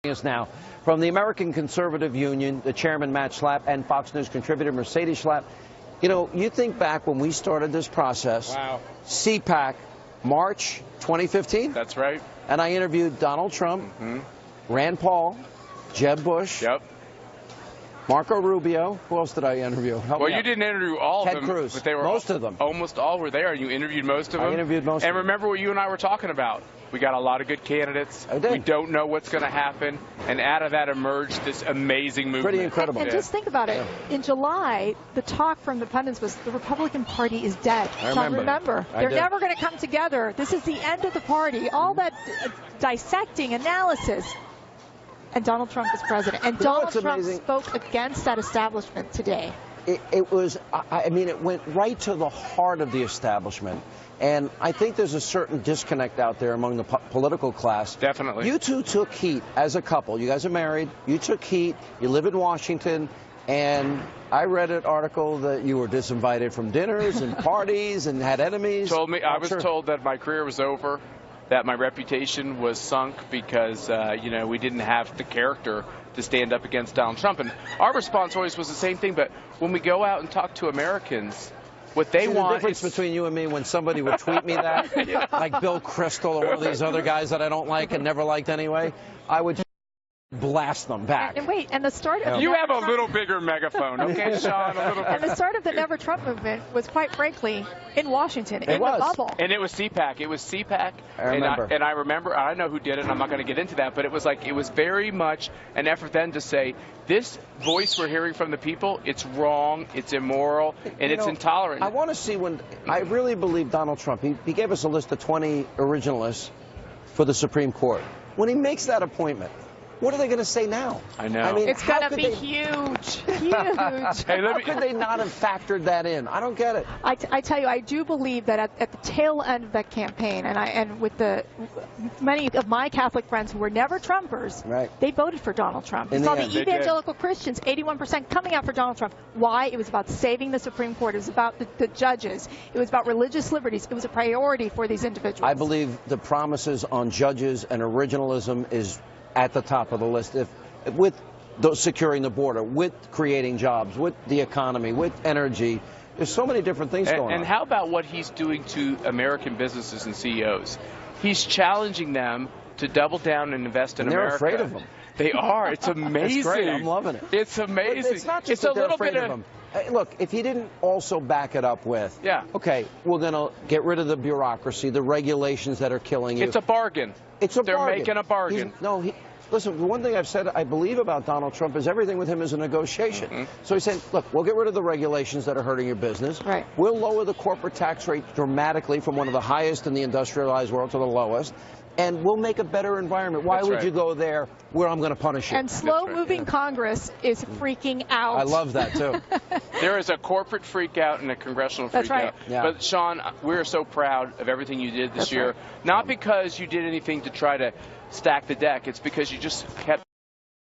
Us now from the American Conservative Union, the chairman Matt Schlapp and Fox News contributor Mercedes Schlapp. You know, you think back when we started this process. Wow. CPAC, March 2015. That's right. And I interviewed Donald Trump, Rand Paul, Jeb Bush, Marco Rubio. Who else did I interview? Well, you didn't interview all of them. Ted Cruz. But they were most of them. Almost all were there. You interviewed most of them. I interviewed most of them. And remember what you and I were talking about. We got a lot of good candidates. I did. We don't know what's going to happen. And out of that emerged this amazing movement. Pretty incredible. And just think about it. In July, the talk from the pundits was the Republican Party is dead. Remember. They're never going to come together. This is the end of the party. All that dissecting, analysis. And Donald Trump is president. And Donald Trump spoke against that establishment today. It was, I mean, it went right to the heart of the establishment. And I think there's a certain disconnect out there among the political class. Definitely. You two took heat as a couple. You guys are married. You took heat. You live in Washington. And I read an article that you were disinvited from dinners and parties and had enemies. I was told that my career was over, that my reputation was sunk because, you know, we didn't have the character to stand up against Donald Trump. And our response always was the same thing. But when we go out and talk to Americans, what they want. The difference between you and me, when somebody would tweet me that, like Bill Kristol or one of these other guys that I don't like and never liked anyway, I would blast them back. And wait, and the start of you have a little bigger megaphone, okay, Sean? A little bit. And the start of the Never Trump movement was, quite frankly, in Washington, in the bubble. And it was CPAC. It was CPAC. I remember. And I remember, I know who did it, and I'm not going to get into that, but it was like, it was very much an effort then to say, this voice we're hearing from the people, it's wrong, it's immoral, and it's intolerant. I want to see when, I really believe Donald Trump, he gave us a list of 20 originalists for the Supreme Court. When he makes that appointment, what are they going to say now? I know. I mean, it's going to be huge. Huge. How could they not have factored that in? I don't get it. I tell you, I do believe that at the tail end of that campaign, and with many of my Catholic friends who were never Trumpers, they voted for Donald Trump. You saw the evangelical Christians, 81% coming out for Donald Trump. Why? It was about saving the Supreme Court. It was about the judges. It was about religious liberties. It was a priority for these individuals. I believe the promises on judges and originalism is at the top of the list, with securing the border, with creating jobs, with the economy, with energy. There's so many different things going on. And how about what he's doing to American businesses and CEOs? He's challenging them to double down and invest in America. They're afraid of him. They are. It's amazing. It's great. I'm loving it. It's amazing. But it's not just that they're afraid of him. Look, if he didn't also back it up with, okay, we're going to get rid of the bureaucracy, the regulations that are killing you. It's a bargain. They're making a bargain. Listen, the one thing I've said I believe about Donald Trump is everything with him is a negotiation. So he said, look, we'll get rid of the regulations that are hurting your business. We'll lower the corporate tax rate dramatically from one of the highest in the industrialized world to the lowest. And we'll make a better environment. Why would you go there where I'm going to punish you? And slow-moving Congress is freaking out. I love that, too. There is a corporate freak out and a congressional freak out. But, Sean, we're so proud of everything you did this year. Not because you did anything to try to stack the deck. It's because you just kept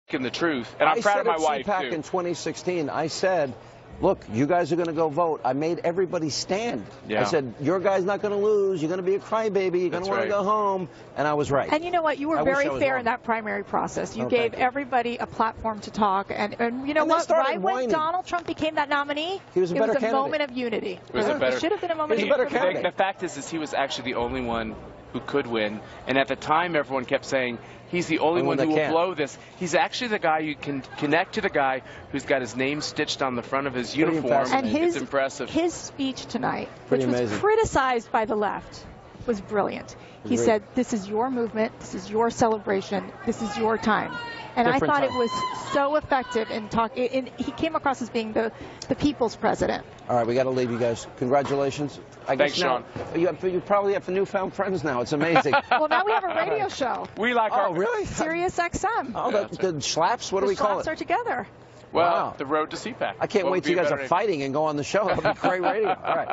speaking the truth. And I'm proud of my wife, too. In 2016, I said, look, you guys are going to go vote. I made everybody stand. I said, your guy's not going to lose. You're going to be a crybaby. You're going to want to go home. And I was right. And you know what? You were very fair in that primary process. You gave everybody a platform to talk. And you know what? Right when Donald Trump became that nominee, it was a moment of unity. It should have been a moment of unity. The fact is he was actually the only one who could win. And at the time, everyone kept saying, he's the only one who will blow this. He's actually the guy you can connect to, the guy who's got his name stitched on the front of his uniform. And it's impressive. His speech tonight, which was criticized by the left, was brilliant. He said, this is your movement, this is your celebration, this is your time. And I thought it was so effective in talking. He came across as being the people's president. All right, we got to leave you guys. Congratulations. Thanks, Sean. You probably have newfound friends now. It's amazing. Well, now we have a radio show. We like our... Oh, really? Sirius XM. Oh, the Schlapps? What do we call it? The Schlapps are together. Well, the road to CPAC. I can't wait till you guys are fighting and go on the show. That'll be great radio. All right.